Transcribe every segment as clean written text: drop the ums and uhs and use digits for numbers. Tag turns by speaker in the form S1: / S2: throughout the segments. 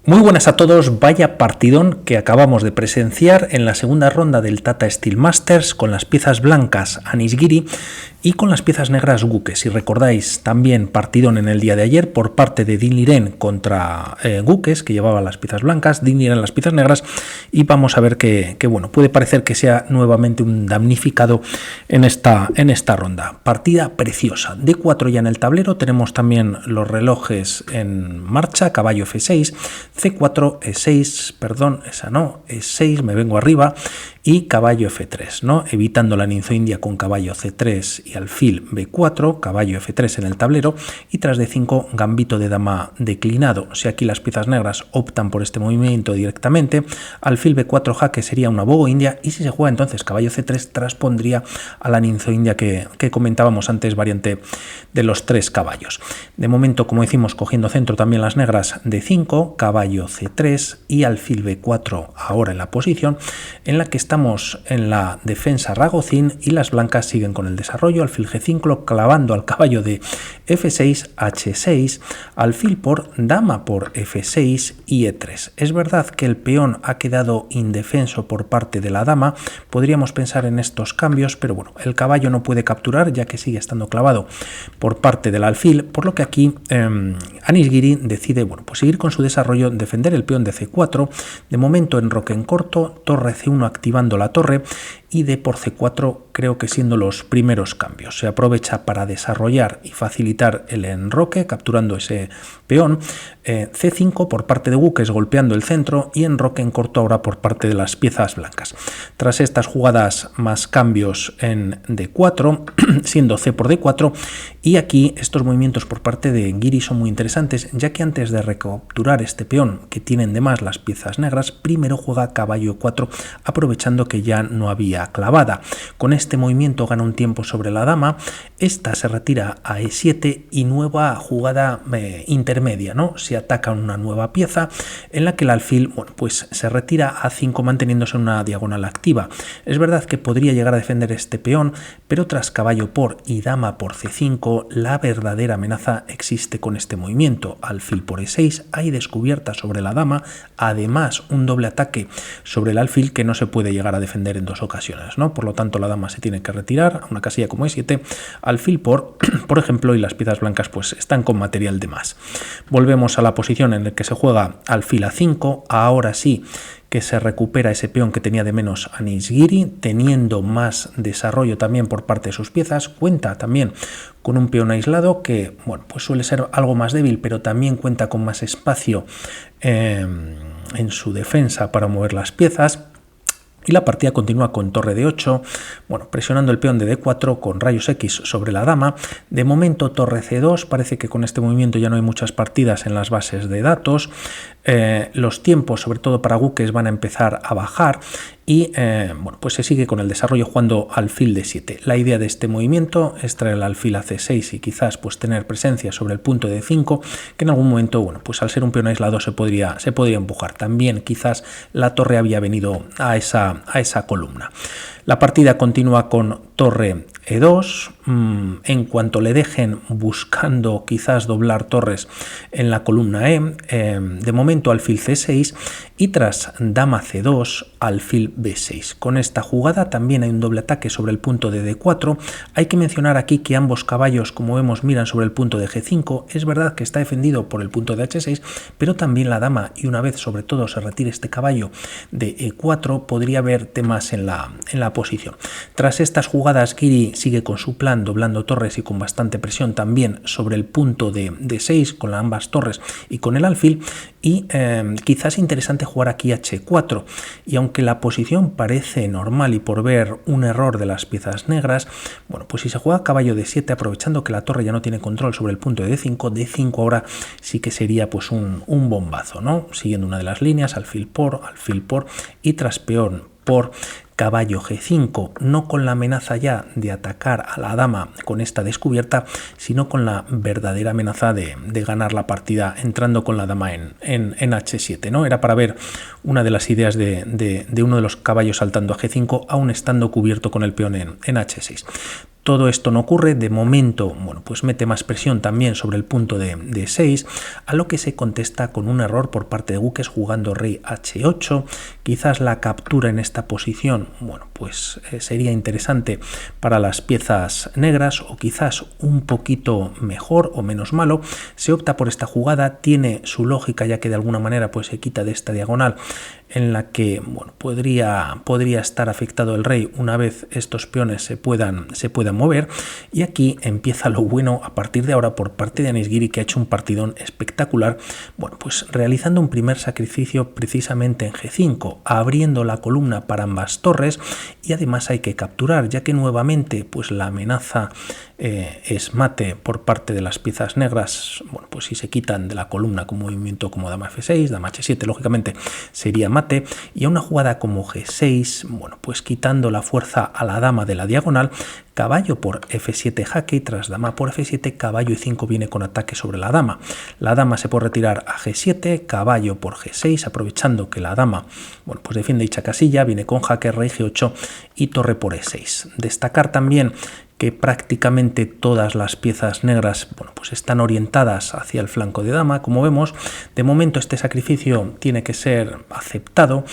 S1: Muy buenas a todos, vaya partidón que acabamos de presenciar en la segunda ronda del Tata Steel Masters con las piezas blancas Anish Giri y con las piezas negras Guke. Si recordáis, también partidón en el día de ayer por parte de Dinh Liren contra Gukes, que llevaba las piezas blancas, Dinh Liren las piezas negras, y vamos a ver que bueno, puede parecer que sea nuevamente un damnificado en esta ronda. Partida preciosa, D4 ya en el tablero, tenemos también los relojes en marcha, caballo F6, C4, E6, perdón, esa no, E6, me vengo arriba, y caballo F3, ¿no? Evitando la ninzo-india con caballo C3 y alfil B4, caballo F3 en el tablero, y tras D5, gambito de dama declinado. Si aquí las piezas negras optan por este movimiento directamente, alfil B4 jaque sería una bogo-india, y si se juega entonces caballo C3, transpondría a la ninzo-india que comentábamos antes, variante de los tres caballos. De momento, como decimos, cogiendo centro también las negras, D5, caballo C3 y alfil B4 ahora en la posición en la que estamos en la defensa ragocín, y las blancas siguen con el desarrollo, alfil G5 clavando al caballo de F6, H6, alfil por dama por F6 y E3. Es verdad que el peón ha quedado indefenso por parte de la dama, podríamos pensar en estos cambios, pero bueno, el caballo no puede capturar ya que sigue estando clavado por parte del alfil, por lo que aquí Anish Giri decide bueno, pues seguir con su desarrollo, defender el peón de C4, de momento enroque en corto, torre C1 activando la torre, y D por C4 creo que siendo los primeros cambios. Se aprovecha para desarrollar y facilitar el enroque, capturando ese peón. C5 por parte de Gukes golpeando el centro, y enroque en corto ahora por parte de las piezas blancas. Tras estas jugadas, más cambios en D4, siendo C por D4, y aquí estos movimientos por parte de Giri son muy interesantes, ya que antes de recapturar este peón que tienen de más las piezas negras, primero juega caballo 4, aprovechando que ya no había clavada. Con este movimiento gana un tiempo sobre la dama, esta se retira a E7 y nueva jugada intermedia, ¿no? Se ataca una nueva pieza en la que el alfil, bueno, pues se retira a 5 manteniéndose en una diagonal activa. Es verdad que podría llegar a defender este peón, pero tras caballo por y dama por C5, la verdadera amenaza existe con este movimiento. Alfil por E6, hay descubierta sobre la dama, además un doble ataque sobre el alfil que no se puede llegar a defender en dos ocasiones, ¿no? Por lo tanto, la dama se tiene que retirar a una casilla como E7, alfil por ejemplo, y las piezas blancas pues están con material de más. Volvemos a la posición en la que se juega alfil A5, ahora sí que se recupera ese peón que tenía de menos Anish Giri, teniendo más desarrollo también por parte de sus piezas. Cuenta también con un peón aislado que, bueno, pues suele ser algo más débil, pero también cuenta con más espacio en su defensa para mover las piezas. Y la partida continúa con torre de 8, bueno, presionando el peón de D4 con rayos X sobre la dama. De momento torre C2, parece que con este movimiento ya no hay muchas partidas en las bases de datos. Los tiempos, sobre todo para Gukes, van a empezar a bajar, y bueno, pues se sigue con el desarrollo jugando alfil D7. La idea de este movimiento es traer el alfil a C6 y quizás pues tener presencia sobre el punto de D5, que en algún momento, bueno, pues al ser un peón aislado se podría empujar. También quizás la torre había venido a esa columna. La partida continúa con torre E2, en cuanto le dejen buscando quizás doblar torres en la columna E, de momento alfil C6, y tras dama C2, alfil B6. Con esta jugada también hay un doble ataque sobre el punto de D4. Hay que mencionar aquí que ambos caballos, como vemos, miran sobre el punto de G5. Es verdad que está defendido por el punto de H6, pero también la dama, y una vez sobre todo se retire este caballo de E4, podría haber temas en la posición. Tras estas jugadas, Giri sigue con su plan doblando torres y con bastante presión también sobre el punto de D6 con ambas torres y con el alfil, y quizás interesante jugar aquí H4, y aunque la posición parece normal y por ver un error de las piezas negras, bueno, pues si se juega caballo D7 aprovechando que la torre ya no tiene control sobre el punto de D5, D5 ahora sí que sería pues un bombazo, ¿no? Siguiendo una de las líneas, alfil por, y tras peón por caballo G5, no con la amenaza ya de atacar a la dama con esta descubierta, sino con la verdadera amenaza de ganar la partida entrando con la dama en H7, ¿no? Era para ver una de las ideas de uno de los caballos saltando a G5, aún estando cubierto con el peón en H6. todo esto no ocurre, de momento, bueno, pues mete más presión también sobre el punto de 6, a lo que se contesta con un error por parte de Gukes jugando rey h8, quizás la captura en esta posición, bueno, pues sería interesante para las piezas negras o quizás un poquito mejor o menos malo. Se opta por esta jugada, tiene su lógica ya que de alguna manera pues se quita de esta diagonal en la que bueno, podría estar afectado el rey una vez estos peones se puedan mover, y aquí empieza lo bueno a partir de ahora por parte de Anish Giri, que ha hecho un partidón espectacular, bueno, pues realizando un primer sacrificio precisamente en G5, abriendo la columna para ambas torres, y además hay que capturar ya que nuevamente pues la amenaza es mate por parte de las piezas negras. Bueno, pues si se quitan de la columna con movimiento como dama F6, dama H7, lógicamente sería mate, y a una jugada como G6, bueno, pues quitando la fuerza a la dama de la diagonal, caballo por F7 jaque, y tras dama por F7, caballo E5 viene con ataque sobre la dama. La dama se puede retirar a G7, caballo por G6, aprovechando que la dama, bueno, pues defiende dicha casilla, viene con jaque, rey G8 y torre por E6. Destacar también que prácticamente todas las piezas negras, bueno, pues están orientadas hacia el flanco de dama, como vemos. De momento este sacrificio tiene que ser aceptado,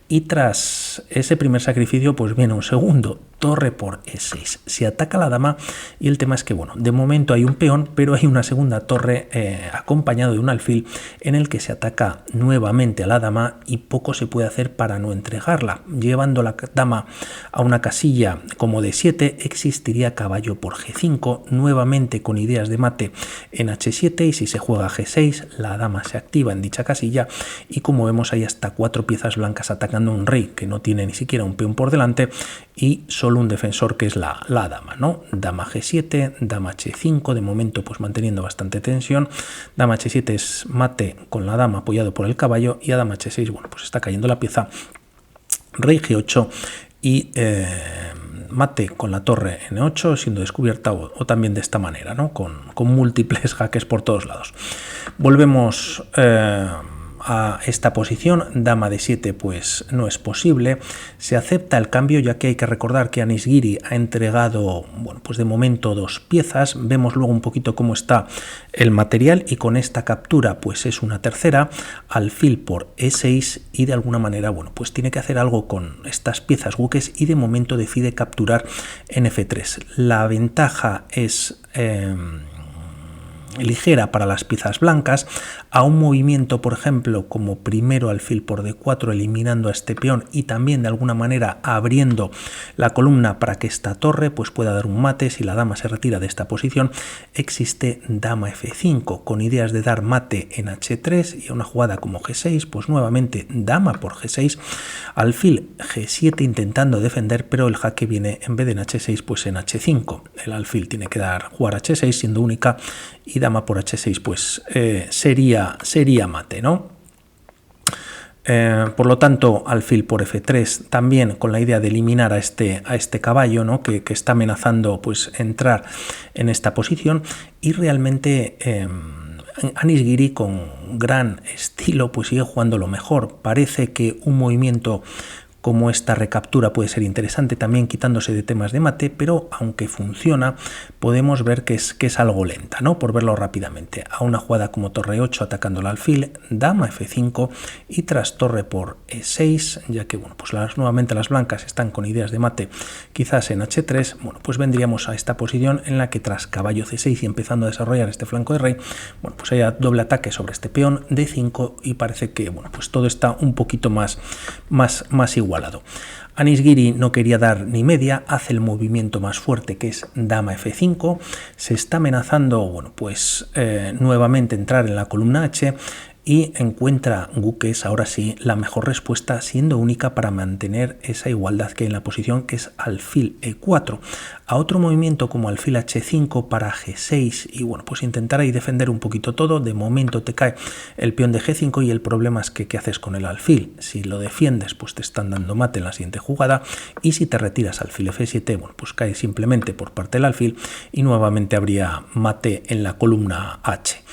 S1: y tras ese primer sacrificio pues viene un segundo, torre por E6. Se ataca la dama, y el tema es que, bueno, de momento hay un peón, pero hay una segunda torre acompañado de un alfil en el que se ataca nuevamente a la dama, y poco se puede hacer para no entregarla. Llevando la dama a una casilla como D7, existiría caballo por G5, nuevamente con ideas de mate en H7, y si se juega G6, la dama se activa en dicha casilla, y como vemos hay hasta 4 piezas blancas atacando un rey que no tiene ni siquiera un peón por delante, y solo un defensor que es la dama, ¿no? Dama G7, dama H5, de momento pues manteniendo bastante tensión, dama H7 es mate con la dama apoyado por el caballo, y a dama H6, bueno, pues está cayendo la pieza, rey G8 y mate con la torre N8 siendo descubierta, o también de esta manera, ¿no? Con múltiples jaques por todos lados. Volvemos a esta posición, dama D7 pues no es posible, se acepta el cambio ya que hay que recordar que Anish Giri ha entregado, bueno, pues de momento 2 piezas, vemos luego un poquito cómo está el material, y con esta captura pues es una tercera, alfil por E6, y de alguna manera, bueno, pues tiene que hacer algo con estas piezas Gukes, y de momento decide capturar en F3. La ventaja es ligera para las piezas blancas. A un movimiento, por ejemplo, como primero alfil por D4, eliminando a este peón y también de alguna manera abriendo la columna para que esta torre pues pueda dar un mate. Si la dama se retira de esta posición, existe dama F5 con ideas de dar mate en H3, y a una jugada como G6 pues nuevamente dama por G6, alfil G7 intentando defender, pero el jaque viene en vez de en H6 pues en H5. El alfil tiene que jugar H6 siendo única, y dama por H6 pues sería mate, ¿no? Por lo tanto, alfil por F3 también con la idea de eliminar a este caballo, ¿no? que está amenazando pues entrar en esta posición, y realmente Anish Giri con gran estilo pues sigue jugando lo mejor. Parece que un movimiento como esta recaptura puede ser interesante también quitándose de temas de mate, pero aunque funciona podemos ver que es algo lenta, ¿no? Por verlo rápidamente. A una jugada como torre 8 atacando el alfil, dama F5 y tras torre por E6, ya que bueno, pues nuevamente las blancas están con ideas de mate quizás en H3, bueno, pues vendríamos a esta posición en la que tras caballo C6 y empezando a desarrollar este flanco de rey, bueno, pues haya doble ataque sobre este peón, D5, y parece que bueno, pues todo está un poquito más igual. Anish Giri no quería dar ni media, hace el movimiento más fuerte que es dama F5, se está amenazando, bueno, pues nuevamente entrar en la columna H, y encuentra Gukes ahora sí la mejor respuesta, siendo única para mantener esa igualdad que hay en la posición, que es alfil E4. A otro movimiento como alfil H5 para G6, y bueno, pues intentar ahí defender un poquito todo. De momento te cae el peón de G5, y el problema es que ¿qué haces con el alfil? Si lo defiendes pues te están dando mate en la siguiente jugada, y si te retiras alfil F7, bueno, pues cae simplemente por parte del alfil, y nuevamente habría mate en la columna H.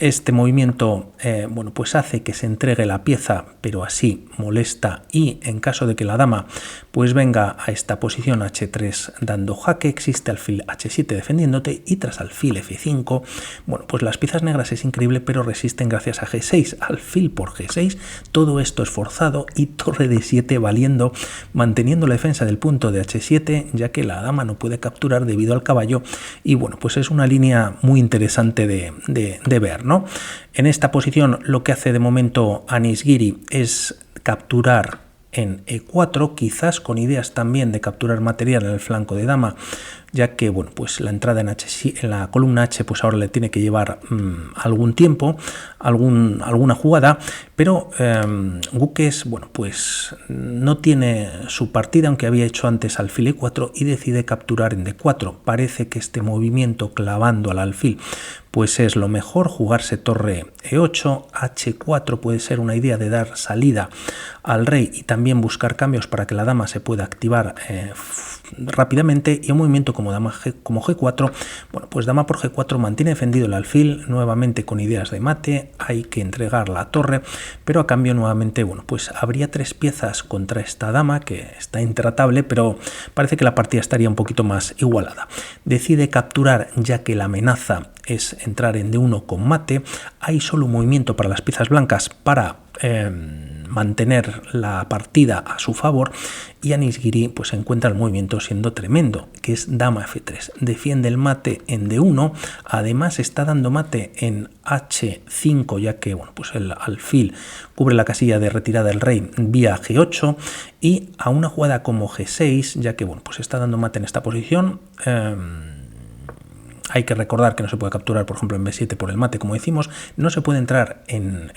S1: Este movimiento bueno, pues hace que se entregue la pieza, pero así molesta, y en caso de que la dama pues venga a esta posición h3 dando jaque, existe alfil h7 defendiéndote, y tras alfil f5, bueno, pues las piezas negras es increíble, pero resisten gracias a g6, alfil por g6, todo esto es forzado, y torre d7 valiendo, manteniendo la defensa del punto de h7, ya que la dama no puede capturar debido al caballo, y bueno, pues es una línea muy interesante de ver, ¿no? En esta posición lo que hace de momento Anish Giri es capturar en e4, quizás con ideas también de capturar material en el flanco de dama, ya que bueno, pues la entrada en la columna H pues ahora le tiene que llevar algún tiempo, alguna jugada, pero Gukes bueno, pues no tiene su partida, aunque había hecho antes alfil e4, y decide capturar en d4. Parece que este movimiento clavando al alfil pues es lo mejor, jugarse torre e8, h4 puede ser una idea de dar salida al rey y también buscar cambios para que la dama se pueda activar rápidamente, y un movimiento como g4, bueno, pues dama por g4 mantiene defendido el alfil, nuevamente con ideas de mate, hay que entregar la torre, pero a cambio nuevamente, bueno, pues habría 3 piezas contra esta dama que está intratable, pero parece que la partida estaría un poquito más igualada. Decide capturar, ya que la amenaza es entrar en d1 con mate, hay solo un movimiento para las piezas blancas para mantener la partida a su favor, y Anish Giri pues encuentra el movimiento siendo tremendo, que es dama f3, defiende el mate en d1, además está dando mate en h5, ya que bueno, pues el alfil cubre la casilla de retirada del rey vía g8, y a una jugada como g6, ya que bueno, pues está dando mate en esta posición. Hay que recordar que no se puede capturar, por ejemplo, en b7 por el mate, como decimos, no se puede entrar en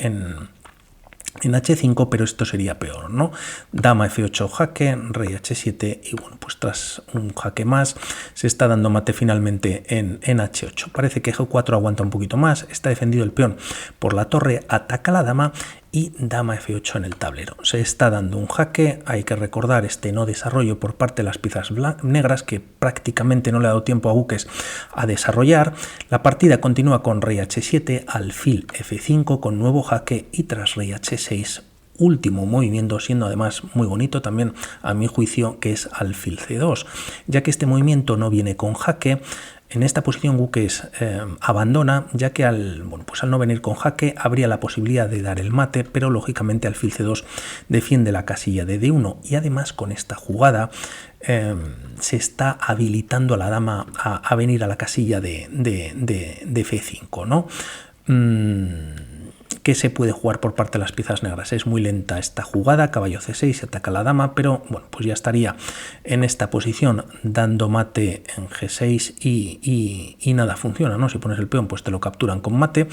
S1: h5, pero esto sería peor, ¿no? Dama f8 jaque, rey h7, y bueno, pues tras un jaque más se está dando mate finalmente en h8. Parece que g4 aguanta un poquito más, está defendido el peón por la torre, ataca la dama, y dama f8 en el tablero. Se está dando un jaque, hay que recordar este no desarrollo por parte de las piezas negras, que prácticamente no le ha dado tiempo a Gukes a desarrollar. La partida continúa con rey h7, alfil f5 con nuevo jaque, y tras rey h6 último movimiento, siendo además muy bonito también a mi juicio, que es alfil c2, ya que este movimiento no viene con jaque. En esta posición Gukes abandona, ya que al no venir con jaque habría la posibilidad de dar el mate, pero lógicamente alfil c2 defiende la casilla de d1, y además con esta jugada se está habilitando a la dama a venir a la casilla de f5, ¿no? Que se puede jugar por parte de las piezas negras. Es muy lenta esta jugada, caballo c6, se ataca a la dama, pero bueno, pues ya estaría en esta posición dando mate en g6 y nada funciona, ¿no? Si pones el peón, pues te lo capturan con mate.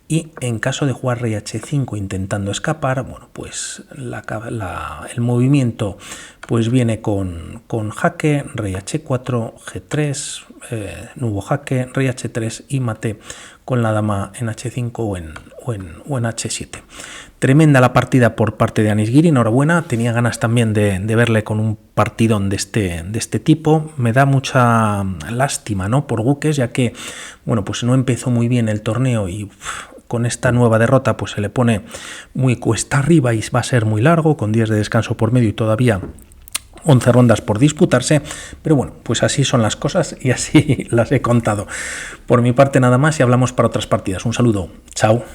S1: Y en caso de jugar rey h5 intentando escapar, bueno, pues el movimiento pues viene con jaque, rey h4, g3, nuevo jaque, rey h3 y mate con la dama en h5 o en h7. Tremenda la partida por parte de Anish Giri, enhorabuena, tenía ganas también de verle con un partidón de este tipo. Me da mucha lástima, ¿no?, por Gukes, ya que bueno, pues no empezó muy bien el torneo, y con esta nueva derrota pues se le pone muy cuesta arriba y va a ser muy largo, con días de descanso por medio y todavía 11 rondas por disputarse, pero bueno, pues así son las cosas y así las he contado. Por mi parte nada más, y hablamos para otras partidas. Un saludo, chao.